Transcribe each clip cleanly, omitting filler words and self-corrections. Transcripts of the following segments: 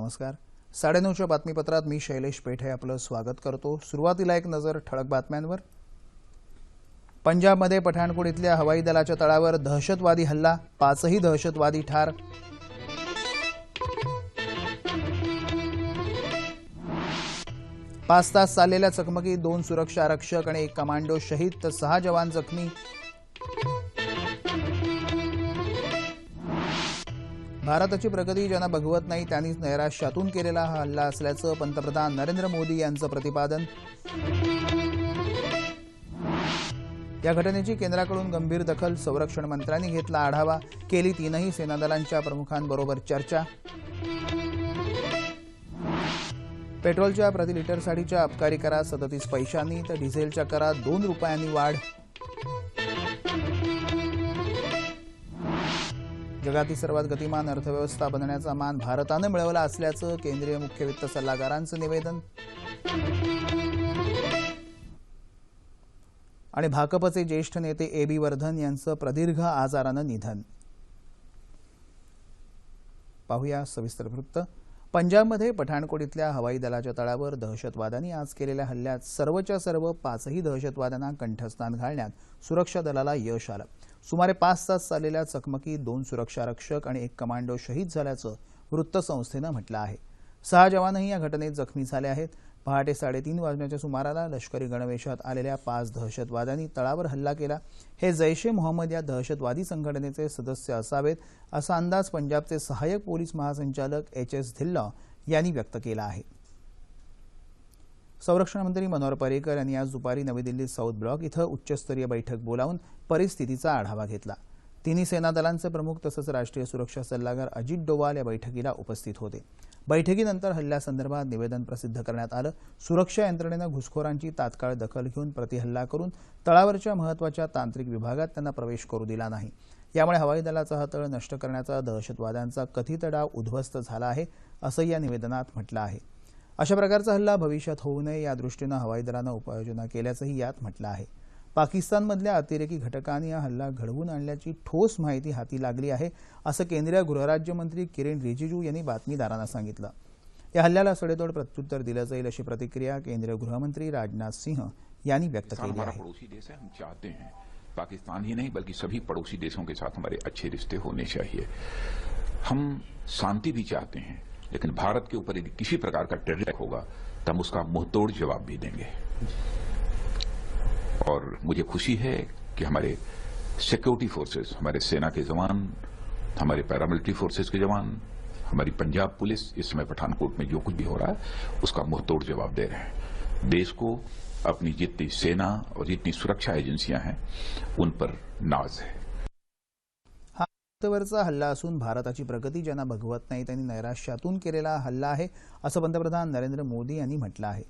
नमस्कार. 9:30च्या बातमीपत्रात मी शैलेश पेठे आपलं स्वागत करतो. सुरुवातीला एक नजर ठळक बातम्यांवर. पंजाबमध्ये पठाणकोट इथल्या हवाई दलाच्या तळावर दहशतवादी हल्ला, 5ही दहशतवादी ठार. पाच तास चाललेल्या चकमकीत 2 सुरक्षा आरक्षक आणि 1 कमांडो शहीद तर 6 जवान जखमी. भारताची प्रगती ज्यांना बघवत नाही त्यांनीच नैराश्यातून केलेला हा हल्ला असल्याचं पंतप्रधान नरेंद्र मोदी यांचं प्रतिपादन. या घटनेची केंद्राकडून गंभीर दखल, संरक्षण मंत्र्यांनी घेतला आढावा, केली 3ही सेनादलांच्या प्रमुखांबरोबर चर्चा. पेट्रोलच्या प्रति लिटरसाठीच्या अबकारी करात 37 पैशांनी तर डिझेलच्या करात 2 रुपयांनी वाढ. जगातील सर्वात गतिमान अर्थव्यवस्था बनण्याचा मान भारतानं मिळवला असल्याचं केंद्रीय मुख्य वित्त सल्लागारांचं निवेदन. आणि भाकपचे ज्येष्ठ नेते ए.बी. वर्धन यांचं प्रदीर्घ आजारानं निधन. पाहूया सविस्तर वृत्त. पंजाबमध्ये पठाणकोट इथल्या हवाई दलाच्या तळावर दहशतवाद्यांनी आज केलेल्या हल्ल्यात सर्वच्या सर्व 5ही दहशतवाद्यांना कंठस्नान घालण्यात सुरक्षा दलाला यश आलं. सुमारे 5 तास चाललेल्या चकमकीत 2 सुरक्षा आरक्षक आणि 1 कमांडो शहीद झाल्याचं वृत्तसंस्थेनं म्हटलं आहे. 6 जवानही या घटनेत जखमी झाले आहेत. पहाटे 3:30 वाजण्याच्या सुमाराला लष्करी गणवेशात आलेल्या 5 दहशतवाद्यांनी तळावर हल्ला केला. हे जैश ए मोहम्मद या दहशतवादी संघटनेचे सदस्य असावेत असा अंदाज पंजाबचे सहाय्यक पोलीस महासंचालक एच.एस. धिल्लॉ यांनी व्यक्त केला आहे. संरक्षण मंत्री मनोहर पर्रिकर यांनी आज दुपारी नवी दिल्लीत साऊथ ब्लॉक इथं उच्चस्तरीय बैठक बोलावून परिस्थितीचा आढावा घेतला. 3ही सेना दलांचे प्रमुख तसंच राष्ट्रीय सुरक्षा सल्लागार अजित डोवाल या बैठकीला उपस्थित होते. बैठकीनंतर हल्ल्यासंदर्भात निवेदन प्रसिद्ध करण्यात आलं. सुरक्षा यंत्रणेनं घुसखोरांची तात्काळ दखल घेऊन प्रतिहल्ला करून तळावरच्या महत्त्वाच्या तांत्रिक विभागात त्यांना प्रवेश करू दिला नाही. यामुळे हवाई दलाचा हा तळ नष्ट करण्याचा दहशतवाद्यांचा कथित डाव उद्ध्वस्त झाला आहे असं या निवेदनात म्हटलं आहे. अशा प्रकारचा हल्ला भविष्यात होऊ नये या दृष्टीनं हवाई दलानं उपाययोजना केल्याचंही यात म्हटलं आहे. पाकिस्तानमधल्या अतिरेकी घटकांनी हा हल्ला घडवून आणल्याची ठोस माहिती हाती लागली आहे असं केंद्रीय गृहराज्यमंत्री किरेन रिजिजू यांनी बातमीदारांना सांगितलं. या हल्ल्याला सडेतोड प्रत्युत्तर दिलं जाईल अशी प्रतिक्रिया केंद्रीय गृहमंत्री राजनाथ सिंह यांनी व्यक्त केली आहे. पड़ोसी देश है, हम चाहते हैं पाकिस्तान ही नहीं बल्कि सभी पड़ोसी देशों के साथ हमारे अच्छे रिश्ते होने चाहिए. हम शांति भी चाहते हैं, लेकिन भारत के ऊपर यदि किसी प्रकार का टेरर अटैक होगा तो हम उसका मुंहतोड़ जवाब भी देंगे. और मुझे खुशी है कि हमारे सिक्योरिटी फोर्सेस, हमारे सेना के जवान, हमारे पैरामिलिट्री फोर्सेस के जवान, हमारी पंजाब पुलिस इस समय पठानकोट में जो कुछ भी हो रहा है उसका मुंहतोड़ जवाब दे रहे हैं. देश को अपनी जितनी सेना और जितनी सुरक्षा एजेंसियां हैं उन पर नाज है. हा वरचा हल्ला असून भारताची प्रगती ज्यांना बघवत नाही त्यांनी नैराश्यातून केलेला हल्ला आहे असं पंतप्रधान नरेंद्र मोदी यांनी म्हटलं आहे.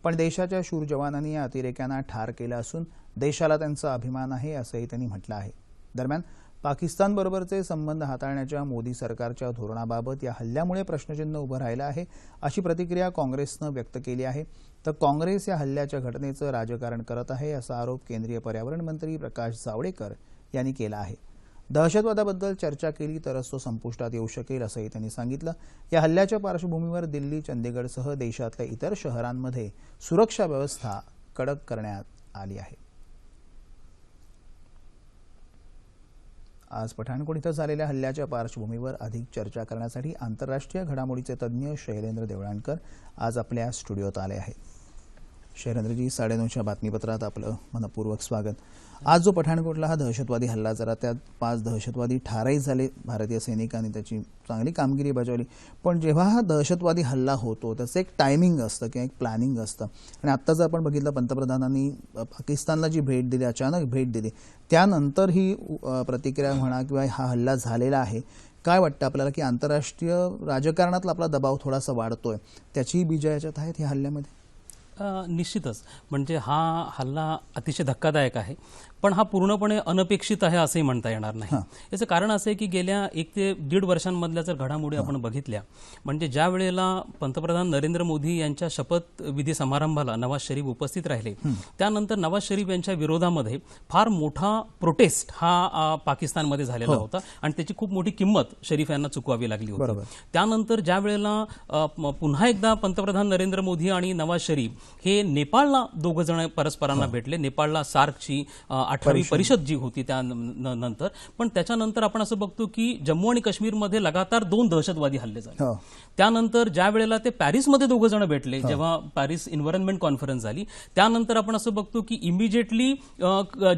पण देशाच्या शूर जवानांनी या अतिरेक्यांना ठार केलं असून देशाला त्यांचा अभिमान आहे असंही त्यांनी म्हटलं आहे. दरम्यान पाकिस्तानबरोबरचे संबंध हाताळण्याच्या मोदी सरकारच्या धोरणाबाबत या हल्ल्यामुळे प्रश्नचिन्ह उभं राहिलं आहे अशी प्रतिक्रिया काँग्रेसनं व्यक्त केली आहे. तर काँग्रेस या हल्ल्याच्या घटनेचं राजकारण करत आहे असा आरोप केंद्रीय पर्यावरण मंत्री प्रकाश जावडेकर यांनी केला आहे. दहशतवादाबद्दल चर्चा केली तरच तो संपुष्टात येऊ शकेल असंही त्यांनी सांगितलं. या हल्ल्याच्या पार्श्वभूमीवर दिल्ली, चंदीगडसह देशातल्या इतर शहरांमध्ये सुरक्षा व्यवस्था कडक करण्यात आली आहे. आज पठाणकोट इथं झालेल्या हल्ल्याच्या पार्श्वभूमीवर अधिक चर्चा करण्यासाठी आंतरराष्ट्रीय घडामोडीचे तज्ज्ञ शैलेंद्र देवळाणकर आज आपल्या स्टुडिओत आले आहेत. शैलेंद्रजी, 9:30च्या बातमीपत्रात आपलं मनपूर्वक स्वागत. आज जो पठाणकोटला हा दहशतवादी हल्ला जरा त्यात 5 दहशतवादी ठारही झाले, भारतीय सैनिकांनी त्याची चांगली कामगिरी बजावली. पण जेव्हा हा दहशतवादी हल्ला होतो त्याचं एक टायमिंग असतं किंवा एक प्लॅनिंग असतं. आणि आत्ता जर आपण बघितलं पंतप्रधानांनी पाकिस्तानला जी भेट दिली, अचानक भेट दिली, त्यानंतर ही प्रतिक्रिया म्हणा किंवा हा हल्ला झालेला आहे. काय वाटतं आपल्याला की आंतरराष्ट्रीय राजकारणातला आपला दबाव थोडासा वाढतोय, त्याची बीजं याच्यात आहेत या हल्ल्यामध्ये? निश्चितच. म्हणजे हा हल्ला अतिशय धक्कादायक आहे. पण हा पूर्णपणे अनपेक्षित आहे असंही म्हणता येणार नाही. याचं कारण असं आहे की गेल्या 1 ते 1.5 वर्षांमधल्या जर घडामोडी आपण बघितल्या, म्हणजे ज्या वेळेला पंतप्रधान नरेंद्र मोदी यांच्या शपथविधी समारंभाला नवाज शरीफ उपस्थित राहिले, त्यानंतर नवाज शरीफ यांच्या विरोधामध्ये फार मोठा प्रोटेस्ट हा पाकिस्तानमध्ये झालेला होता आणि त्याची खूप मोठी किंमत शरीफ यांना चुकवावी लागली होती. त्यानंतर ज्या वेळेला पुन्हा एकदा पंतप्रधान नरेंद्र मोदी आणि नवाज शरीफ हे नेपाळला दोघं जण परस्परांना भेटले. नेपाळला सार्कची 18वी परिषद जी होती त्यानंतर, पण त्याच्यानंतर आपण असं बघतो की जम्मू आणि काश्मीरमध्ये लगातार 2 दहशतवादी हल्ले झाले. त्यानंतर ज्या वेळेला ते पॅरिसमध्ये दोघं जण भेटले, जेव्हा पॅरिस एन्व्हायरमेंट कॉन्फरन्स झाली, त्यानंतर आपण असं बघतो की इमिजिएटली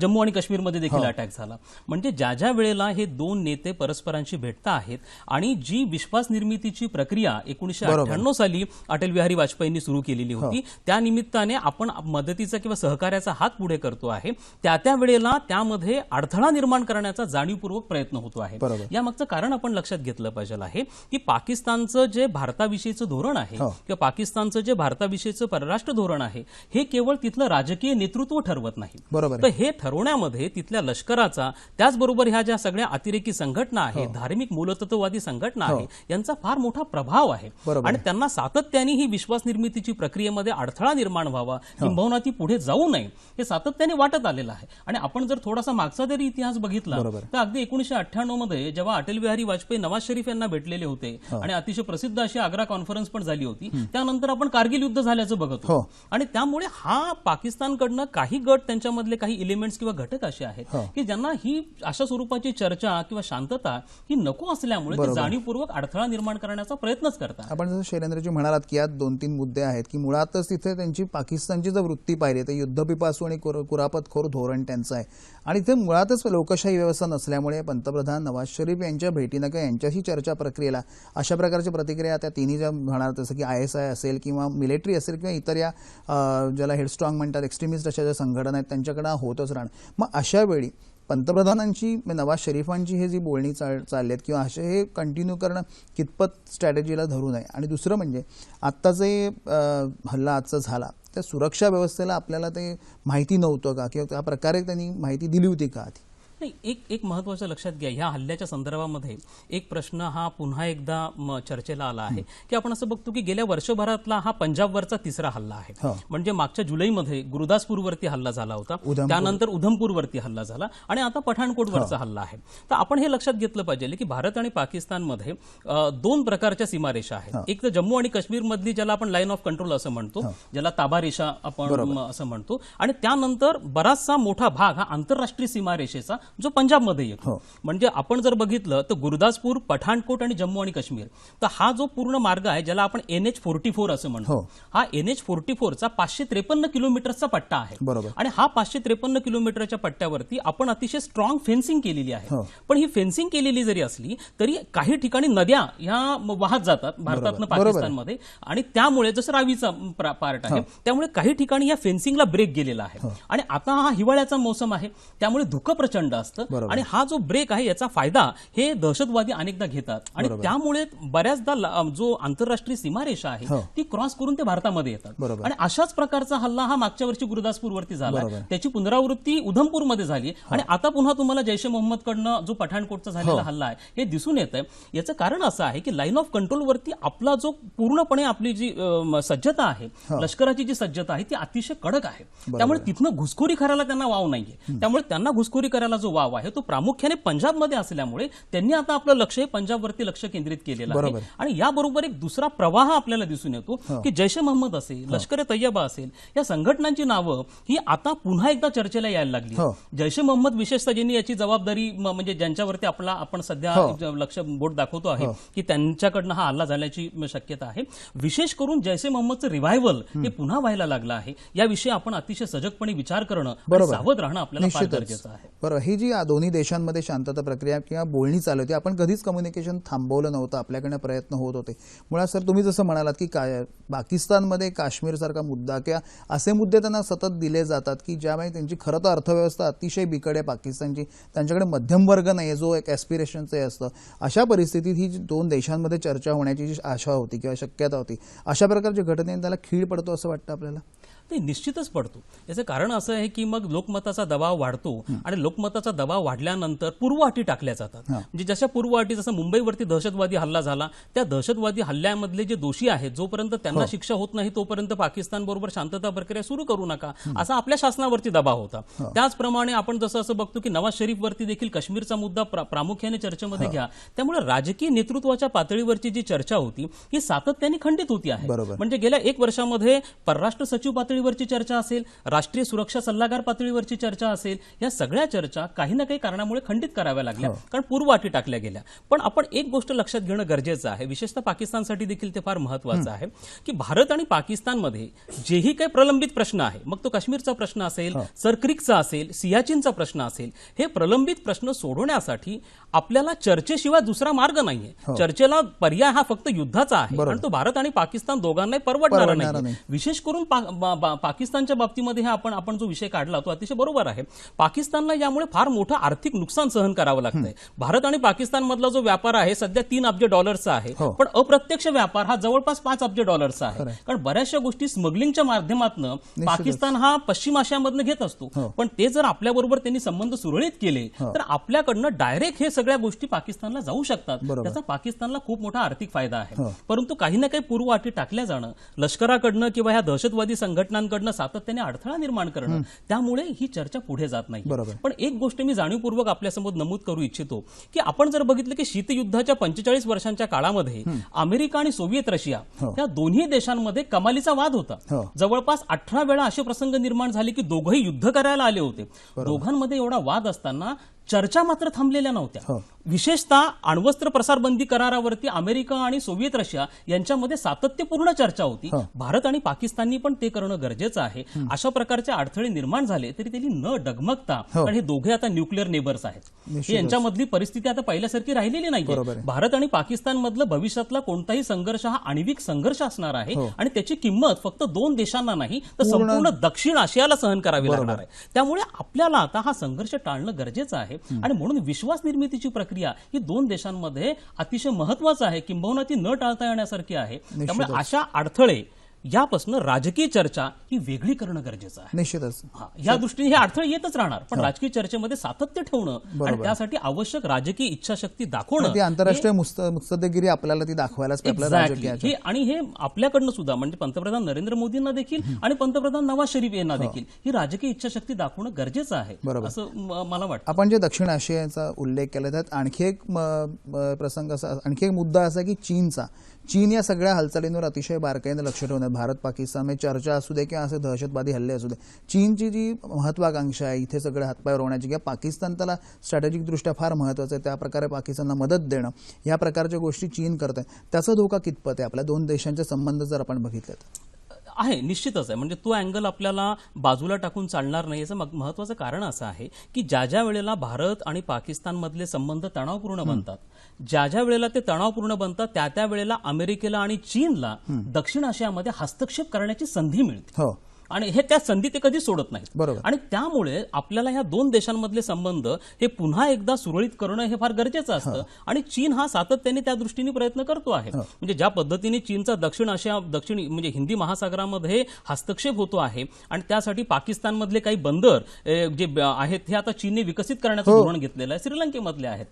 जम्मू आणि काश्मीरमध्ये देखील अटॅक झाला. म्हणजे ज्या वेळेला हे 2 नेते परस्परांशी भेटता आहेत आणि जी विश्वास निर्मितीची प्रक्रिया 1998 साली अटल बिहारी वाजपेयींनी सुरू केलेली होती, त्या निमित्ताने आपण मदतीचा किंवा सहकार्याचा हात पुढे करतो आहे, त्या वेळेला त्यामध्ये अडथळा निर्माण करण्याचा जाणीवपूर्वक प्रयत्न होतो आहे. यामागचं कारण आपण लक्षात घेतलं पाहिजे आहे की पाकिस्तानचं जे भारताविषयीचं धोरण आहे किंवा पाकिस्तानचं जे भारताविषयीचं परराष्ट्र धोरण आहे, हे केवळ तिथलं राजकीय नेतृत्व ठरवत नाही, तर हे ठरवण्यामध्ये तिथल्या लष्कराचा, त्याचबरोबर ह्या ज्या सगळ्या अतिरेकी संघटना आहेत, धार्मिक मूलतत्ववादी संघटना आहे, यांचा फार मोठा प्रभाव आहे. आणि त्यांना सातत्याने ही विश्वास निर्मितीची प्रक्रियेमध्ये अडथळा निर्माण व्हावा, किंबहुना ती पुढे जाऊ नये, हे सातत्याने वाटत आलेलं आहे. आणि आपण जर थोडासा मागचा जरी इतिहास बघितला तर अगदी 1998 मध्ये जेव्हा अटल बिहारी वाजपेयी नवाज शरीफ यांना भेटलेले होते आणि अतिशय प्रसिद्ध अशी आग्रा कॉन्फरन्स पण झाली होती, त्यानंतर आपण कारगिल युद्ध झाल्याचं बघत होतो. आणि त्यामुळे हा पाकिस्तानकडनं काही गट, त्यांच्यामधले काही एलिमेंट्स किंवा घटक असे आहेत की ज्यांना ही अशा स्वरूपाची चर्चा किंवा शांतता ही नको असल्यामुळे ते जाणीवपूर्वक अडथळा निर्माण करण्याचा प्रयत्नच करतात. आपण जसं शैलेंद्रजी म्हणालात की यात 2-3 मुद्दे आहेत की मुळातच तिथे त्यांची पाकिस्तानची जर वृत्ती पाहिली तर युद्धपिपासू आणि कुरापतखोर धोरण त्यांचं आहे. आणि इथे मुळातच लोकशाही व्यवस्था नसल्यामुळे पंतप्रधान नवाज शरीफ यांच्या भेटीनं किंवा यांच्याशी चर्चा प्रक्रियेला अशा प्रकारच्या प्रतिक्रिया त्या तिन्ही ज्या म्हणाल, जसं की ISI असेल किंवा मिलिटरी असेल किंवा इतर या ज्याला हेडस्ट्रॉंग म्हणतात, एक्स्ट्रीमिस्ट अशा ज्या संघटना आहेत त्यांच्याकडे होतच राहणार. मग अशा वेळी पंतप्रधानांची, नवाज शरीफांची हे जी बोलणी चालली आहेत किंवा असे हे कंटिन्यू करणं कितपत स्ट्रॅटेजीला धरू नये. आणि दुसरं म्हणजे आत्ता जे हल्ला आजचा झाला त्या सुरक्षा व्यवस्थेला आपल्याला ते माहिती नव्हतं का किंवा त्या प्रकारे त्यांनी माहिती दिली होती का? नाही, एक महत्वाचं लक्षात घ्या, ह्या हल्ल्याच्या संदर्भामध्ये एक प्रश्न हा पुन्हा एकदा चर्चेला आला आहे की आपण असं बघतो की गेल्या वर्षभरातला हा पंजाबवरचा 3रा हल्ला आहे. म्हणजे मागच्या जुलैमध्ये गुरुदासपूरवरती हल्ला झाला होता, त्यानंतर उधमपूरवरती हल्ला झाला आणि आता पठाणकोटवरचा हल्ला आहे. तर आपण हे लक्षात घेतलं पाहिजे की भारत आणि पाकिस्तानमध्ये 2 प्रकारच्या सीमारेषा आहेत. एक तर जम्मू आणि काश्मीरमधली, ज्याला आपण लाईन ऑफ कंट्रोल असं म्हणतो, ज्याला ताबारेषा आपण असं म्हणतो, आणि त्यानंतर बराचसा मोठा भाग हा आंतरराष्ट्रीय सीमारेषेचा जो पंजाबमध्ये येतो. म्हणजे आपण जर बघितलं तर गुरुदासपूर, पठाणकोट आणि जम्मू आणि काश्मीर, तर हा जो पूर्ण मार्ग आहे ज्याला आपण NH-44 असं म्हणतो, हा NH-44चा 553 किलोमीटरचा पट्टा आहे. आणि हा 553 किलोमीटरच्या पट्ट्यावरती आपण अतिशय स्ट्रॉंग फेन्सिंग केलेली आहे. पण ही फेन्सिंग केलेली जरी असली तरी काही ठिकाणी नद्या ह्या वाहत जातात भारतातनं पाकिस्तानमध्ये, आणि त्यामुळे जसं रावीचा पार्ट आहे त्यामुळे काही ठिकाणी या फेन्सिंगला ब्रेक गेलेला आहे. आणि आता हा हिवाळ्याचा मोसम आहे त्यामुळे धुकं प्रचंड असतं आणि हा जो ब्रेक आहे याचा फायदा हे दहशतवादी अनेकदा घेतात. आणि त्यामुळे बऱ्याचदा जो आंतरराष्ट्रीय सीमारेषा आहे ती क्रॉस करून ते भारतामध्ये येतात. आणि अशाच प्रकारचा हल्ला हा मागच्या वर्षी गुरुदासपूरवरती झाला, त्याची पुनरावृत्ती उधमपूरमध्ये झाली आणि आता पुन्हा तुम्हाला जैश ए मोहम्मदकडनं जो पठाणकोटचा झालेला हल्ला आहे हे दिसून येत आहे. याचं कारण असं आहे की लाईन ऑफ कंट्रोलवरती आपला जो पूर्णपणे आपली जी सज्जता आहे, लष्कराची जी सज्जता आहे ती अतिशय कडक आहे. त्यामुळे तिथनं घुसखोरी करायला त्यांना वाव नाहीये. त्यामुळे त्यांना घुसखोरी करायला जो वाव आहे तो प्रामुख्याने पंजाबमध्ये असल्यामुळे त्यांनी आता आपलं लक्ष हे पंजाबवरती लक्ष केंद्रित केलेलं आहे. आणि याबरोबर एक दुसरा प्रवाह आपल्याला दिसून येतो की जैश ए मोहम्मद असेल, लष्कर ए तय्यबा असेल, या संघटनांची नावं ही आता पुन्हा एकदा चर्चेला यायला लागली. जैश ए मोहम्मद विशेषतः ज्यांनी याची जबाबदारी, म्हणजे ज्यांच्यावरती आपण सध्या लक्ष बोट दाखवतो आहे की त्यांच्याकडनं हा हल्ला झाल्याची शक्यता आहे. विशेष करून जैश ए मोहम्मदचं रिव्हायव्हल हे पुन्हा व्हायला लागलं आहे, याविषयी आपण अतिशय सजगपणे विचार करणं, सावध राहणं आपल्याला फार गरजेचं आहे. बरोबर. ही जी दोन्ही देशांमध्ये शांतता प्रक्रिया किंवा बोलणी चालू होती, आपण कधीच कम्युनिकेशन थांबवलं नव्हतं, आपल्याकडनं प्रयत्न होत होते. मुळात सर तुम्ही जसं म्हणालात की पाकिस्तानमध्ये काश्मीरसारखा मुद्दा किंवा असे मुद्दे त्यांना सतत दिले जातात की ज्यामुळे त्यांची खरं तर अर्थव्यवस्था अतिशय बिकट आहे पाकिस्तानची, त्यांच्याकडे मध्यम वर्ग नाही जो एक ॲस्पिरेशनचं असतं. अशा परिस्थितीत ही 2 देशांमध्ये चर्चा होण्याची जी आशा होती किंवा शक्यता होती, अशा प्रकारच्या घटनेने त्याला खीळ पडतो असं वाटतं आपल्याला? ते निश्चितच पडतो. याचं कारण असं आहे की मग लोकमताचा दबाव वाढतो आणि लोकमताचा दबाव वाढल्यानंतर पूर्वअटी टाकल्या जातात. म्हणजे जशा पूर्वअटी, जसं मुंबईवरती दहशतवादी हल्ला झाला, त्या दहशतवादी हल्ल्यामधले जे दोषी आहेत जोपर्यंत त्यांना शिक्षा होत नाही तोपर्यंत पाकिस्तान बरोबर शांतता प्रक्रिया सुरू करू नका, असा आपल्या शासनावरती दबाव होता. त्याचप्रमाणे आपण जसं असं बघतो की नवाज शरीफवरती देखील काश्मीरचा मुद्दा प्रामुख्याने चर्चेमध्ये घ्या. त्यामुळे राजकीय नेतृत्वाच्या पातळीवरची जी चर्चा होती ही सातत्याने खंडित होती आहे. म्हणजे गेल्या 1 वर्षामध्ये परराष्ट्र सचिव पातळीवरची चर्चा असेल, राष्ट्रीय सुरक्षा सल्लागार पातळीवरची चर्चा असेल, या सगळ्या चर्चा काही ना काही कारणामुळे खंडित कराव्या लागल्या, कारण पूर्वअटी टाकल्या गेल्या. पण आपण एक गोष्ट लक्षात घेणं गरजेचं आहे, विशेषतः पाकिस्तानसाठी देखील ते फार महत्त्वाचं आहे की भारत आणि पाकिस्तानमध्ये जेही काही प्रलंबित प्रश्न आहे, मग तो काश्मीरचा प्रश्न असेल, सरक्रिकचा असेल, सियाचीनचा प्रश्न असेल, हे प्रलंबित प्रश्न सोडवण्यासाठी आपल्याला चर्चेशिवाय दुसरा मार्ग नाहीये. चर्चेला पर्याय हा फक्त युद्धाचा आहे आणि तो भारत आणि पाकिस्तान दोघांनाही परवडणारा नाही. विशेष करून पाकिस्तानच्या बाबतीमध्ये आपण जो विषय काढला तो अतिशय बरोबर आहे. पाकिस्तानला यामुळे फार मोठं आर्थिक नुकसान सहन करावं लागतंय. भारत आणि पाकिस्तान मधला जो व्यापार आहे सध्या $3 अब्ज आहे, पण अप्रत्यक्ष व्यापार हा जवळपास $5 अब्ज आहे. कारण बऱ्याचशा गोष्टी स्मगलिंगच्या माध्यमातून पाकिस्तान हा पश्चिम आशियामधनं घेत असतो, पण ते जर आपल्याबरोबर त्यांनी संबंध सुरळीत केले तर आपल्याकडनं डायरेक्ट हे सगळ्या गोष्टी पाकिस्तानला जाऊ शकतात. त्याचा पाकिस्तानला खूप मोठा आर्थिक फायदा आहे. परंतु काही ना काही पूर्वअटी टाकल्या जाणं, लष्कराकडनं किंवा ह्या दहशतवादी संघटनांकडनं सातत्याने अडथळा निर्माण करणं, त्यामुळे ही चर्चा पुढे जात नाही. पण एक गोष्ट मी जाणीवपूर्वक आपल्यासमोर नमूद करू इच्छितो की आपण जर बघितलं की शीतयुद्धाच्या 45 वर्षांच्या काळामध्ये अमेरिका आणि सोव्हिएत रशिया या दोन्ही देशांमध्ये कमालीचा वाद होता. जवळपास 18 वेळा असे प्रसंग निर्माण झाले की दोघंही युद्ध करायला आले होते. दोघांमध्ये एवढा वाद असताना चर्चा मात्र थांबलेल्या नव्हत्या. विशेषतः अण्वस्त्र प्रसार बंदी करारावरती अमेरिका आणि सोव्हिएत रशिया यांच्यामध्ये सातत्यपूर्ण चर्चा होती. भारत आणि पाकिस्ताननी पण ते करणं गरजेचं आहे. अशा प्रकारचे अडथळे निर्माण झाले तरी त्यांनी न डगमगता, कारण हे दोघे आता न्यूक्लिअर नेबर्स आहेत, यांच्यामधली परिस्थिती आता पहिल्यासारखी राहिलेली नाही. भारत आणि पाकिस्तान मधलं भविष्यातला कोणताही संघर्ष हा आण्विक संघर्ष असणार आहे आणि त्याची किंमत फक्त 2 देशांना नाही तर संपूर्ण दक्षिण आशियाला सहन करावी लागणार आहे. त्यामुळे आपल्याला आता हा संघर्ष टाळणं गरजेचं आहे आणि म्हणून विश्वास निर्मितीची प्रक्रिया ही 2 देशांमध्ये अतिशय महत्वाचं आहे, किंबहुना ती न टाळता येण्यासारखी आहे. त्यामुळे अशा अडथळे यापासून राजकीय चर्चा ही वेगळी करणं गरजेचं आहे. निश्चितच या दृष्टीने हे अडथळे येतच राहणार, पण राजकीय चर्चेमध्ये सातत्य ठेवणं आणि त्यासाठी आवश्यक राजकीय इच्छाशक्ती दाखवणं, ती आंतरराष्ट्रीय मुत्सद्देगिरी आपल्याला ती दाखवायलाच पाहिजे. आणि हे आपल्याकडनं सुद्धा, म्हणजे पंतप्रधान नरेंद्र मोदींना देखील आणि पंतप्रधान नवाज शरीफ यांना देखील ही राजकीय इच्छाशक्ती दाखवणं गरजेचं आहे असं मला वाटतं. आपण जे दक्षिण आशियाचा उल्लेख केला त्यात आणखी एक प्रसंग असा, आणखी एक मुद्दा असा की चीनचा. चीन या सगळ्या हालचालींवर अतिशय बारकाईने लक्ष ठेवणार. भारत पाकिस्तान में चर्चा असू दे किंवा असे दहशतवादी हल्ले असू दे, चीनची जी महत्वाकांक्षा आहे इथे सगळे हातपाय रोवण्याची किंवा पाकिस्तान त्याला स्ट्रॅटेजिक दृष्ट्या फार महत्वाचं आहे, त्या प्रकारे पाकिस्तानला मदत देणं, या प्रकारच्या गोष्टी चीन करत आहे. त्याचा धोका कितपत आहे आपल्या 2 देशांचे संबंध जर आपण बघितले तर? आहे, निश्चितच आहे. म्हणजे तो अँगल आपल्याला बाजूला टाकून चालणार नाही. याचं महत्वाचं कारण असं आहे की ज्या वेळेला भारत आणि पाकिस्तानमधले संबंध तणावपूर्ण बनतात, ज्या वेळेला ते तणावपूर्ण बनतात त्या वेळेला अमेरिकेला आणि चीनला दक्षिण आशियामध्ये हस्तक्षेप करण्याची संधी मिळते. आणि हे त्या संधी ते कधी सोडत नाहीत. आणि त्यामुळे आपल्याला ह्या 2 देशांमधले संबंध हे पुन्हा एकदा सुरळीत करणं हे फार गरजेचं असतं. आणि चीन हा सातत्याने त्या दृष्टीने प्रयत्न करतो आहे. म्हणजे ज्या पद्धतीने चीनचा दक्षिण म्हणजे हिंदी महासागरामध्ये हस्तक्षेप होतो आहे आणि त्यासाठी पाकिस्तानमधले काही बंदर जे आहेत हे आता चीनने विकसित करण्याचं धोरण घेतलेलं आहे, श्रीलंकेमधले आहेत.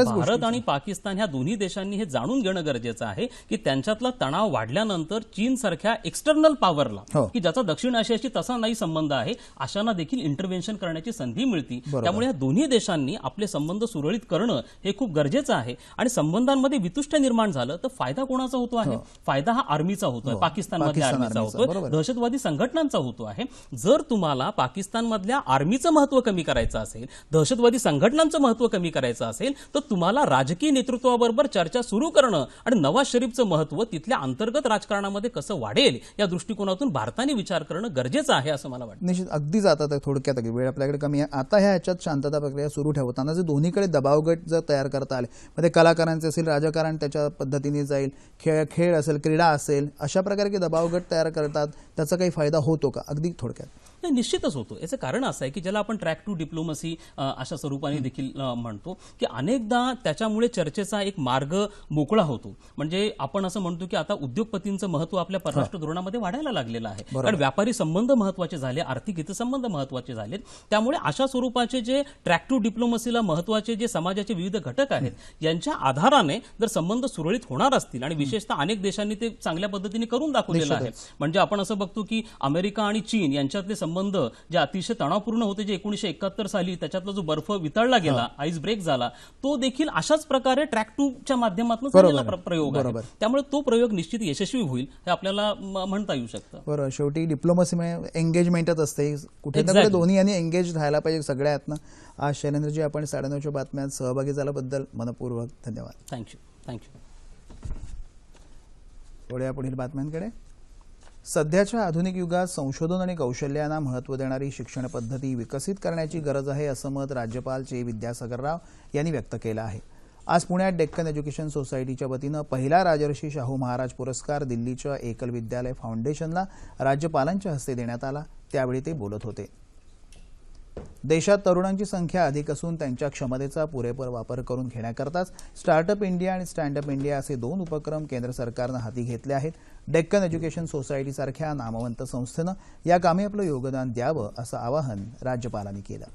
भारत आणि पाकिस्तान ह्या दोन्ही देशांनी हे जाणून घेणं गरजेचं आहे की त्यांच्यातला तणाव वाढल्यानंतर चीन सारख्या एक्सटर्नल पॉवरला ज्याचा दक्षिण आशियाशी तसा नाही संबंध आहे, अशांना देखील इंटरव्हेन्शन करण्याची संधी मिळते. त्यामुळे या दोन्ही देशांनी आपले संबंध सुरळीत करणं हे खूप गरजेचं आहे. आणि संबंधांमध्ये वितुष्ट निर्माण झालं तर फायदा कोणाचा होतो आहे? फायदा हा आर्मीचा होतोय, पाकिस्तानमधल्या आर्मीचा होतोय, दहशतवादी संघटनांचा होतो आहे. जर तुम्हाला पाकिस्तानमधल्या आर्मीचं महत्व कमी करायचं असेल, दहशतवादी संघटनांचं महत्व कमी करायचं असेल, तर तुम्हाला राजकीय नेतृत्वाबरोबर चर्चा सुरू करणं आणि नवाज शरीफचं महत्व तिथल्या अंतर्गत राजकारणामध्ये कसं वाढेल या दृष्टिकोनातून भारताने विचार करणं गरजेचं आहे असं मला वाटतं. निश्चित अगदीच. आता थोडक्यात वेळ आपल्याकडे कमी आहे. आता ह्याच्यात शांतता प्रक्रिया सुरू ठेवताना जे दोन्हीकडे दबावगट जर तयार करता आले, मध्ये कलाकारांचे असेल, राजकारण त्याच्या पद्धतीने जाईल, खेळ असेल, क्रीडा असेल, अशा प्रकारे दबावगट तयार करतात, त्याचा काही फायदा होतो का? अगदी थोडक्यात. नाही, निश्चितच होतो. याचं कारण असं आहे की ज्याला आपण ट्रॅक टू डिप्लोमसी अशा स्वरूपाने देखील म्हणतो की अनेकदा त्याच्यामुळे चर्चेचा एक मार्ग मोकळा होतो. म्हणजे आपण असं म्हणतो की आता उद्योगपतींचं महत्व आपल्या परराष्ट्र धोरणामध्ये वाढायला लागलेलं आहे, कारण व्यापारी संबंध महत्वाचे झाले, आर्थिक हितसंबंध महत्वाचे झालेत. त्यामुळे अशा स्वरूपाचे जे ट्रॅक टू डिप्लोमसीला महत्वाचे जे समाजाचे विविध घटक आहेत यांच्या आधाराने जर संबंध सुरळीत होणार असतील, आणि विशेषतः अनेक देशांनी ते चांगल्या पद्धतीने करून दाखवलेलं आहे. म्हणजे आपण असं बघतो की अमेरिका आणि चीन यांच्यातले संबंध जे अतिशय तणावपूर्ण होते, जे 1971 साली त्याच्यातला जो बर्फ वितळला गेला, आईस ब्रेक झाला, तो देखील अशाच प्रकारे ट्रॅक टूच्या माध्यमातून झालेला प्रयोग आहे. त्यामुळे तो प्रयोग निश्चित यशस्वी होईल हे आपल्याला म्हणता येऊ शकतं. बरोबर. शेवटी डिप्लोमसी म्हणजे एंगेजमेंटच असते, कुठे ना कुठे दोन्ही यांनी एंगेज राहायला पाहिजे सगळ्यातनं. आज शैलेंद्रजी आपण 9:30च्या बातम्यात सहभागी झाल्याबद्दल मनपूर्वक धन्यवाद. थँक्यू. पुढील बातम्यांकडे. सध्याच्या आधुनिक युगात संशोधन आणि कौशल्यांना महत्त्व देणारी शिक्षण पद्धती विकसित करण्याची गरज आहे असं मत राज्यपाल चे विद्यासागर राव यांनी व्यक्त केलं आहे. आज पुण्यात डेक्कन एज्युकेशन सोसायटीच्या वतीनं पहिला राजर्षी शाहू महाराज पुरस्कार दिल्लीच्या एकल विद्यालय फाउंडेशनला राज्यपालांच्या हस्ते देण्यात आला. त्यावेळी ते बोलत होते. देशात तरुणांची संख्या अधिक असून त्यांच्या क्षमतेचा पुरेपूर वापर करून घेण्याकरताच स्टार्टअप इंडिया आणि स्टँडअप इंडिया असे 2 उपक्रम केंद्र सरकारनं हाती घेतले आहेत. डेक्कन एज्युकेशन सोसायटीसारख्या नामवंत संस्थेनं या कामी आपलं योगदान द्यावं असं आवाहन राज्यपालांनी केलं.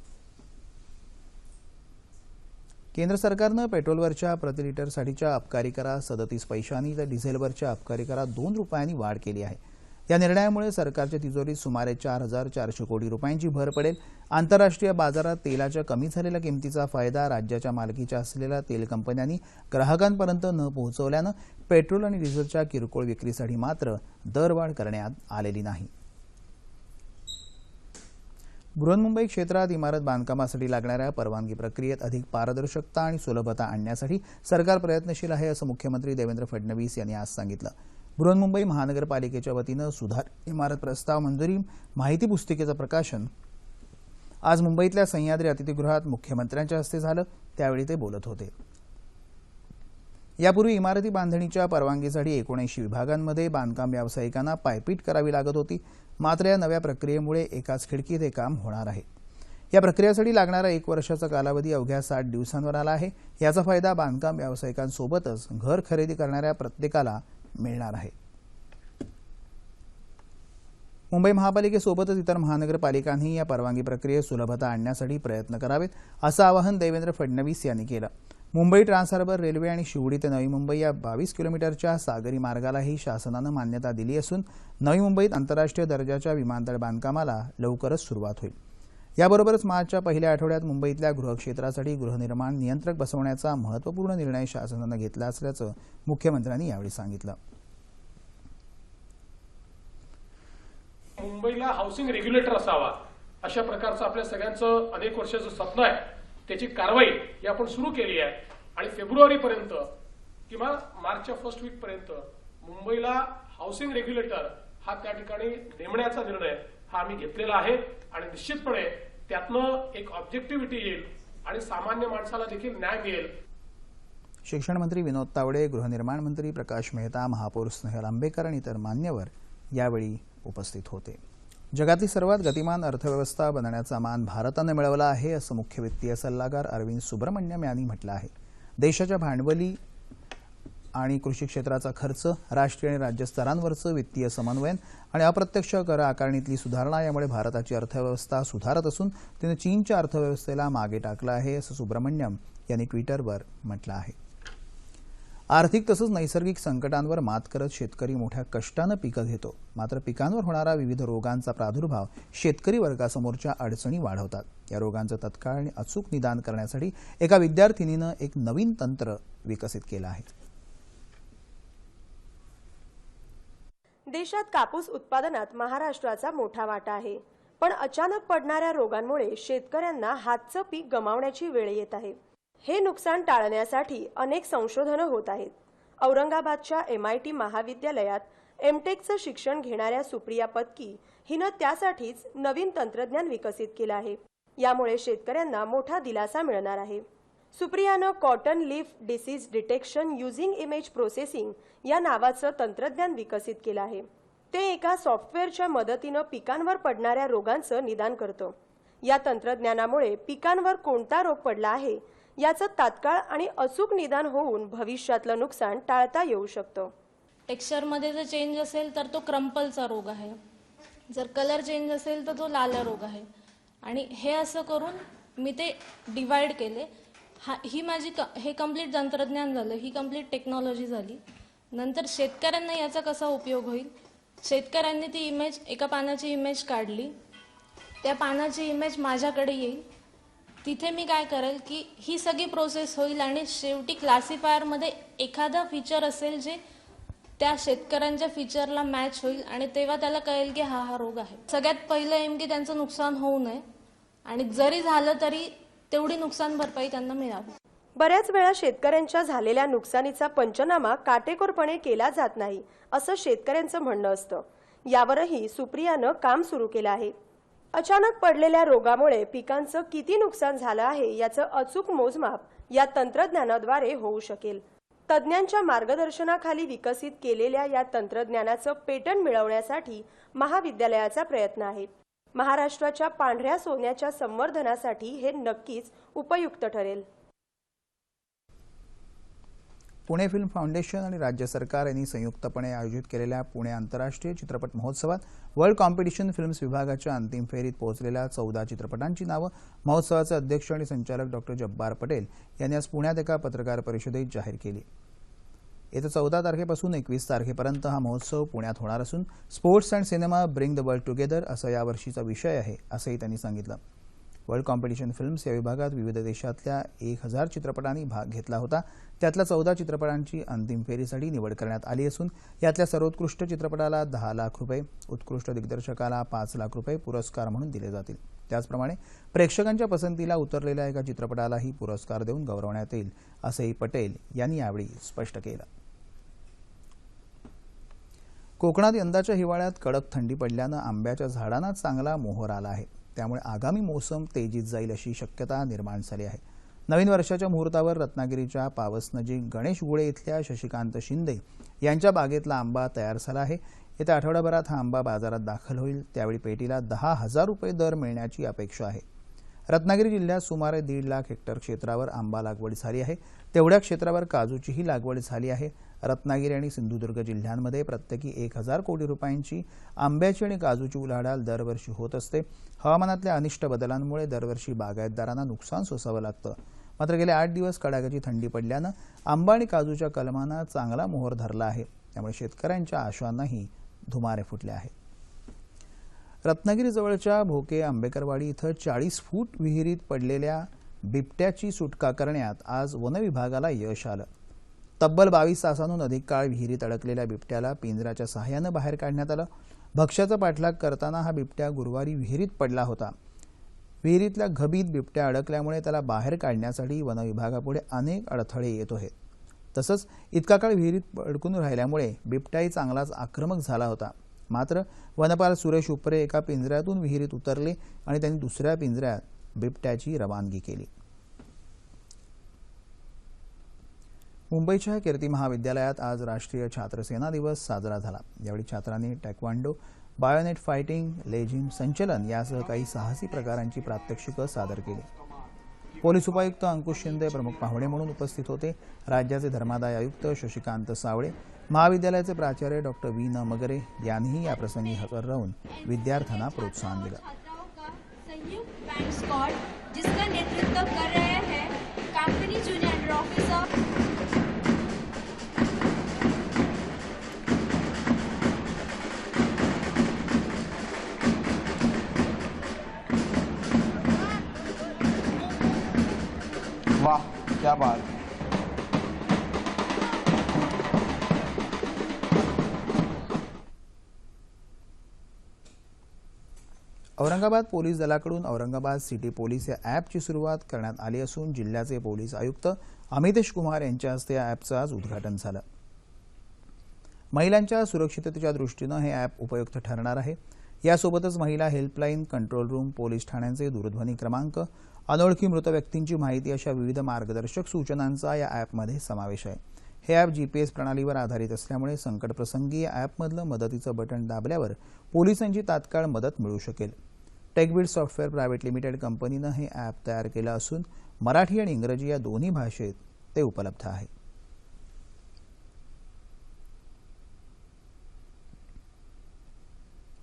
केंद्र सरकारनं पेट्रोलवरच्या प्रति लिटरसाठीच्या अबकारी करात 37 पैशांनी तर डिझेलवरच्या अबकारी करात 2 रुपयांनी वाढ केली आहे. या निर्णयामुळे सरकारच्या तिजोरीत सुमारे 4,400 कोटी रुपयांची भर पडेल. आंतरराष्ट्रीय बाजारात तेलाच्या कमी झालेल्या किमतीचा फायदा राज्याच्या मालकीच्या असलेल्या तेल कंपन्यांनी ग्राहकांपर्यंत न पोहोचवल्यानं पेट्रोल आणि डिझेलच्या किरकोळ विक्रीसाठी मात्र दरवाढ करण्यात आलेली नाही. बृहन्मुंबई क्षेत्रात इमारत बांधकामासाठी लागणाऱ्या परवानगी प्रक्रियेत अधिक पारदर्शकता आणि सुलभता आणण्यासाठी सरकार प्रयत्नशील आहे असं मुख्यमंत्री देवेंद्र फडणवीस यांनी आज सांगितलं. बृहन्मुंबई महानगरपालिकेच्या वतीनं सुधार इमारत प्रस्ताव मंजुरी माहिती पुस्तिकेचं प्रकाशन आज मुंबईतल्या सह्याद्री अतिथीगृहात मुख्यमंत्र्यांच्या हस्ते झालं. त्यावेळी ते बोलत होते. यापूर्वी इमारती बांधणीच्या परवानगीसाठी 79 विभागांमध्ये बांधकाम व्यावसायिकांना पायपीट करावी लागत होती. मात्र या नव्या प्रक्रियेमुळे एकाच खिडकीत हे काम होणार आहे. या प्रक्रियेसाठी लागणारा 1 वर्षाचा कालावधी अवघ्या 60 दिवसांवर आला आहे. याचा फायदा बांधकाम व्यावसायिकांसोबतच घर खरेदी करणाऱ्या प्रत्येकाला मिळणार आहे. मुंबई महापालिकेसोबतच इतर महानगरपालिकांनी या परवानगी प्रक्रियेत सुलभता आणण्यासाठी प्रयत्न करावेत असं आवाहन देवेंद्र फडणवीस यांनी केलं. मुंबई ट्रान्सहार्बर रेल्वे आणि शिवडी ते नवी मुंबई या 22 किलोमीटरच्या सागरी मार्गालाही शासनानं मान्यता दिली असून नवी मुंबईत आंतरराष्ट्रीय दर्जाच्या विमानतळ बांधकामाला लवकरच सुरुवात होईल. याबरोबरच मार्चच्या पहिल्या आठवड्यात मुंबईतल्या गृहक्षेत्रासाठी गृहनिर्माण नियंत्रक बसवण्याचा महत्त्वपूर्ण निर्णय शासनानं घेतला असल्याचं मुख्यमंत्र्यांनी यावेळी सांगितलं. मुंबईला हाऊसिंग रेग्युलेटर असावा अशा प्रकारचं आपल्या सगळ्यांचं अनेक वर्षाचं स्वप्न आहे. त्याची कारवाई ही आपण सुरू केली आहे आणि फेब्रुवारीपर्यंत किंवा मार्चच्या फर्स्ट वीक पर्यंत मुंबईला हाऊसिंग रेग्युलेटर हा त्या ठिकाणी नेमण्याचा निर्णय हा आम्ही घेतलेला आहे आणि निश्चितपणे त्यातनं एक ऑब्जेक्टिव्हिटी येईल आणि सामान्य माणसाला देखील न्याय मिळेल. शिक्षण मंत्री विनोद तावडे, गृहनिर्माण मंत्री प्रकाश मेहता, महापौर स्नेहल आंबेकर आणि इतर मान्यवर यावेळी उपस्थित होते. जगातली सर्वात गतिमान अर्थव्यवस्था बनण्याचा मान भारतानं मिळवला आहे असं मुख्य वित्तीय सल्लागार अरविंद सुब्रमण्यम यांनी म्हटलं आहे. देशाच्या भांडवली आणि कृषी क्षेत्राचा खर्च, राष्ट्रीय आणि राज्य स्तरांवरचं वित्तीय समन्वयन आणि अप्रत्यक्ष कर आकारणीतली सुधारणा यामुळे भारताची अर्थव्यवस्था सुधारत असून तिने चीनच्या अर्थव्यवस्थेला मागे टाकलं आहे असं सुब्रमण्यम यांनी ट्विटरवर म्हटलं आहे. आर्थिक तसंच नैसर्गिक संकटांवर मात करत शेतकरी मोठ्या कष्टानं पिकं घेतो. मात्र पिकांवर होणारा विविध रोगांचा प्रादुर्भाव शेतकरी वर्गासमोरच्या अडचणी वाढवतात. या रोगांचं तत्काळ आणि अचूक निदान करण्यासाठी एका विद्यार्थिनीनं एक नवीन तंत्र विकसित केलं आहे. देशात कापूस उत्पादनात महाराष्ट्राचा मोठा वाटा आहे, पण अचानक पडणाऱ्या रोगांमुळे शेतकऱ्यांना हातचं पीक गमावण्याची वेळ येत आहे. हे नुकसान टाळण्यासाठी अनेक संशोधनं होत आहेत. औरंगाबादच्या MIT महाविद्यालयात एमटेकचं शिक्षण घेणाऱ्या सुप्रिया पत्की हिनं त्यासाठीच नवीन तंत्रज्ञान विकसित केलं आहे. यामुळे शेतकऱ्यांना मोठा दिलासा मिळणार आहे. सुप्रियानं cotton leaf disease detection using image processing या नावाचं तंत्रज्ञान विकसित केलं आहे. ते एका सॉफ्टवेअरच्या मदतीनं पिकांवर पडणाऱ्या रोगांचं निदान करतं. या तंत्रज्ञानामुळे पिकांवर कोणता रोग पडला आहे याचं तात्काळ आणि अचूक निदान होऊन भविष्यातलं नुकसान टाळता येऊ शकतं. टेक्स्चरमध्ये जर चेंज असेल तर तो क्रम्पलचा रोग आहे, जर कलर चेंज असेल तर तो लाल रोग आहे. आणि हे असं करून मी ते डिवाइड केले. ही माझी हे कंप्लीट तंत्रज्ञान झालं, ही कंप्लीट टेक्नॉलॉजी झाली. नंतर शेतकऱ्यांना याचा कसा उपयोग होईल, शेतकऱ्यांनी ती इमेज, एका पानाची इमेज काढली, त्या पानाची इमेज माझ्याकडे येईल. तिथे मी काय करेल की ही सगळी प्रोसेस होईल आणि शेवटी क्लासिफायरमध्ये एखादा फीचर असेल जे त्या शेतकऱ्यांच्या फीचरला मॅच होईल आणि तेव्हा त्याला कळेल की हा रोग आहे. सगळ्यात पहिलं एम की त्यांचं नुकसान होऊ नये आणि जरी झालं तरी तेवढी नुकसान भरपाई त्यांना मिळावी. बऱ्याच वेळा शेतकऱ्यांच्या झालेल्या नुकसानीचा पंचनामा काटेकोरपणे केला जात नाही असं शेतकऱ्यांचं म्हणणं असतं. यावरही सुप्रियानं काम सुरू केलं आहे. अचानक पडलेल्या रोगामुळे पिकांचं किती नुकसान झालं आहे याचं अचूक मोजमाप या तंत्रज्ञानाद्वारे होऊ शकेल. तज्ज्ञांच्या मार्गदर्शनाखाली विकसित केलेल्या या तंत्रज्ञानाचं पेटंट मिळवण्यासाठी महाविद्यालयाचा प्रयत्न आहे. महाराष्ट्राच्या पांढऱ्या सोन्याच्या संवर्धनासाठी हे नक्कीच उपयुक्त ठरेल. पुणे फिल्म फाउंडेशन आणि राज्य सरकार यांनी संयुक्तपणे आयोजित केलेल्या पुणे आंतरराष्ट्रीय चित्रपट महोत्सवात वर्ल्ड कॉम्पिटिशन फिल्म्स विभागाच्या अंतिम फेरीत पोहोचलेल्या 14 चित्रपटांची नावं महोत्सवाचे अध्यक्ष आणि संचालक डॉ. जब्बार पटेल यांनी आज पुण्यात एका पत्रकार परिषदेत जाहीर केली. येत्या 14 तारखेपासून 21 तारखेपर्यंत हा महोत्सव पुण्यात होणार असून sports and cinema bring the world together असा यावर्षीचा विषय आहे, असंही त्यांनी सांगितलं. वर्ल्ड कॉम्पिटिशन फिल्म्स या विभागात विविध देशातल्या 1000 चित्रपटांनी भाग घेतला होता. त्यातल्या 14 चित्रपटांची अंतिम फेरीसाठी निवड करण्यात आली असून यातल्या सर्वोत्कृष्ट चित्रपटाला 10 लाख रुपये, उत्कृष्ट दिग्दर्शकाला 5 लाख रुपये पुरस्कार म्हणून दिले जातील. त्याचप्रमाणे प्रेक्षकांच्या पसंतीला उतरलेल्या एका चित्रपटालाही पुरस्कार देऊन गौरवण्यात येईल, असंही पटेल यांनी यावेळी स्पष्ट केलं. कोकणात यंदाच्या हिवाळ्यात कडक थंडी पडल्यानं आंब्याच्या झाडांना चांगला मोहर आला आहे. त्यामुळे आगामी मोसम तेजीत जाईल अशी शक्यता निर्माण झाली आहे. नवीन वर्षाच्या मुहूर्तावर रत्नागिरीच्या पावसनजीक गणेश गुळे इथल्या शशिकांत शिंदे यांच्या बागेतला आंबा तयार झाला आहे. येत्या आठवड्याभरात हा आंबा बाजारात दाखल होईल. त्यावेळी पेटीला 10,000 रुपये दर मिळण्याची अपेक्षा आहे. रत्नागिरी जिल्ह्यात सुमारे 1.5 लाख हेक्टर क्षेत्रावर आंबा लागवड झाली आहे. तेवढ्या क्षेत्रावर काजूचीही लागवड झाली आहे. रत्नागिरी आणि सिंधुदुर्ग जिल्ह्यांमध्ये प्रत्येकी 1,000 कोटी रुपयांची आंब्याची आणि काजूची उलाढाल दरवर्षी होत असते. हवामानातल्या अनिष्ट बदलांमुळे दरवर्षी बागायतदारांना नुकसान सोसावं लागतं. मात्र गेले 8 दिवस कडाक्याची थंडी पडल्यानं आंबा आणि काजूच्या कलमांना चांगला मोहर धरला आहे. त्यामुळे शेतकऱ्यांच्या आशांनाही धुमारे फुटले आहेत. रत्नागिरीजवळच्या भोके आंबेकरवाडी इथं 40 फूट विहिरीत पडलेल्या बिबट्याची सुटका करण्यात आज वनविभागाला यश आलं. तब्बल 22 तासांहून अधिक काळ विहिरीत अडकलेल्या बिबट्याला पिंजऱ्याच्या सहाय्यानं बाहेर काढण्यात आलं. भक्ष्याचा पाठलाग करताना हा बिबट्या गुरुवारी विहिरीत पडला होता. विहिरीतल्या घबीत बिबट्या अडकल्यामुळे त्याला बाहेर काढण्यासाठी वनविभागापुढे अनेक अडथळे येत आहेत. तसंच इतका काळ विहिरीत अडकून राहिल्यामुळे बिबट्याही चांगलाच आक्रमक झाला होता. मात्र वनपाल सुरेश उपरे एका पिंजऱ्यातून विहिरीत उतरले आणि त्यांनी दुसऱ्या पिंजऱ्यात बिबट्याची रवानगी केली. मुंबईच्या कीर्ती महाविद्यालयात आज राष्ट्रीय छात्रसेना दिवस साजरा झाला. यावेळी छात्रांनी टॅक्वांडो, बायोनेट फायटिंग, लेझिम संचलन यासह काही साहसी प्रकारांची प्रात्यक्षिकं सादर केली. पोलीस उपायुक्त अंकुश शिंदे प्रमुख पाहुणे म्हणून उपस्थित होते. राज्याचे धर्मादाय आयुक्त शशिकांत सावळे, महाविद्यालयाचे प्राचार्य डॉ. वी. न. मगरे यांनीही याप्रसंगी हजर राहून विद्यार्थ्यांना प्रोत्साहन दिलं. जिसका नेतृत्व कर रहे हैं कंपनी जूनियर ऑफिसर वाह क्या बात. औरंगाबाद पोलीस दलाकडून औरंगाबाद सिटी पोलीस या ॲपची सुरुवात करण्यात आली असून जिल्ह्याचे पोलीस आयुक्त अमितेश कुमार यांच्या हस्ते या ॲपचं आज उद्घाटन झालं. महिलांच्या सुरक्षिततेच्या दृष्टीनं हे ॲप उपयुक्त ठरणार आहे. यासोबतच महिला हेल्पलाईन, कंट्रोल रूम, पोलीस ठाण्यांचे दूरध्वनी क्रमांक, अनोळखी मृत व्यक्तींची माहिती अशा विविध मार्गदर्शक सूचनांचा या ॲपमध्ये समावेश आहे. हे ॲप GPS प्रणालीवर आधारित असल्यामुळे संकटप्रसंगी या ॲपमधलं मदतीचं बटन दाबल्यावर पोलिसांची तात्काळ मदत मिळू शकेल. टेकबिट सॉफ्टवेअर प्रायव्हेट लिमिटेड कंपनीनं हे ॲप तयार केलं असून मराठी आणि इंग्रजी या दोन्ही भाषेत ते उपलब्ध आहे.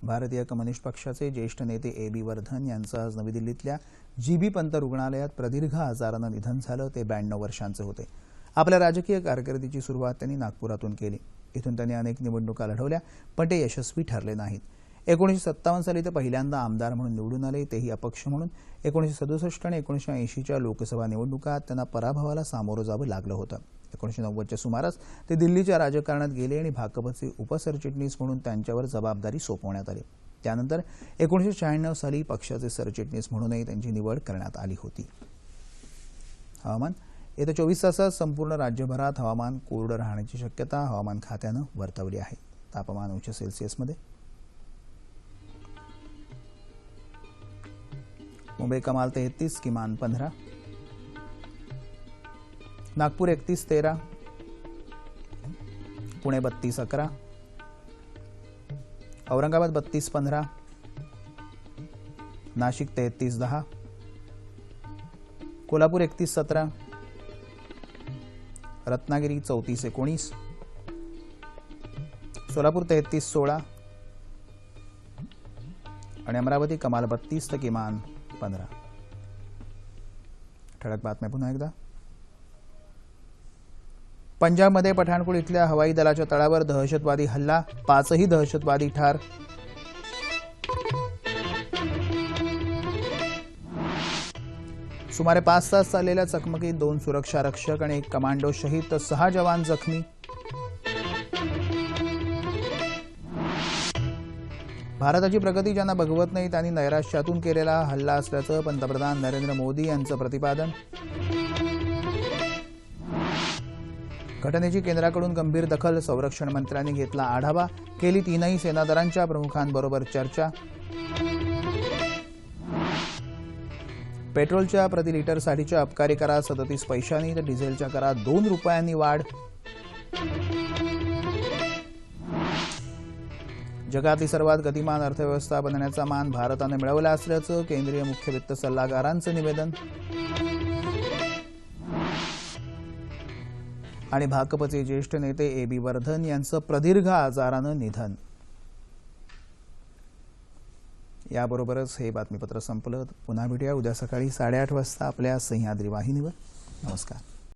भारतीय कम्युनिस्ट पक्षाचे ज्येष्ठ नेते AB वर्धन यांचं आज नवी दिल्लीतल्या GB पंत रुग्णालयात प्रदीर्घ आजारानं निधन झालं. ते 92 वर्षांचे होते. आपल्या राजकीय कारकिर्दीची सुरुवात त्यांनी नागपुरातून केली. इथून त्यांनी अनेक निवडणुका लढवल्या, पण ते यशस्वी ठरले नाहीत. 1957 साली ते पहिल्यांदा आमदार म्हणून निवडून आले, तेही अपक्ष म्हणून. 1967 आणि 1980च्या लोकसभा निवडणुकात त्यांना पराभवाला सामोरं जावं लागलं होतं. 1990च्या सुमारास ते दिल्लीच्या राजकारणात गेले आणि भाकपचे उपसरचिटणीस म्हणून त्यांच्यावर जबाबदारी सोपवण्यात आली. त्यानंतर 1996 साली पक्षाचे सरचिटणीस म्हणूनही त्यांची निवड करण्यात आली होती. हवामान. येत्या 24 तासात संपूर्ण राज्यभरात हवामान कोरडं राहण्याची शक्यता हवामान खात्यानं वर्तवली आहे. तापमान उच्च सेल्सिअसमध्ये. मुंबई कमाल 33, किमान 15. नागपूर 31-13, पुणे 32-11, औरंगाबाद 32-15, नाशिक 33-10, कोल्हापूर 31-17, रत्नागिरी 34-19, सोलापूर 33-16 आणि अमरावती कमाल 32 तर किमान 15. ठळक बातम्या पुन्हा एकदा. पंजाबमध्ये पठाणकोट इथल्या हवाई दलाच्या तळावर दहशतवादी हल्ला, 5ही दहशतवादी ठार. सुमारे 5 तास चाललेल्या चकमकीत 2 सुरक्षा रक्षक आणि 1 कमांडो शहीद तर 6 जवान जखमी. भारताची प्रगती ज्यांना बघवत नाही त्यांनी नैराश्यातून केलेला हल्ला असल्याचं पंतप्रधान नरेंद्र मोदी यांचं प्रतिपादन. घटनेची केंद्राकडून गंभीर दखल, संरक्षण मंत्र्यांनी घेतला आढावा, केली 3ही सेनादलांच्या प्रमुखांबरोबर चर्चा. पेट्रोलच्या प्रति लिटरसाठीच्या अबकारी करात 37 पैशांनी तर डिझेलच्या करात 2 रुपयांनी वाढ. जगातली सर्वात गतिमान अर्थव्यवस्था बनण्याचा मान भारतानं मिळवला असल्याचं केंद्रीय मुख्य वित्त सल्लागारांचं निवेदन. आणि भाकपचे ज्येष्ठ नेते AB वर्धन यांचं प्रदीर्घ आजारानं निधन. याबरोबरच हे बातमीपत्र संपलं. पुन्हा भेटूया उद्या सकाळी 8:30 वाजता आपल्या सह्याद्री वाहिनीवर. नमस्कार.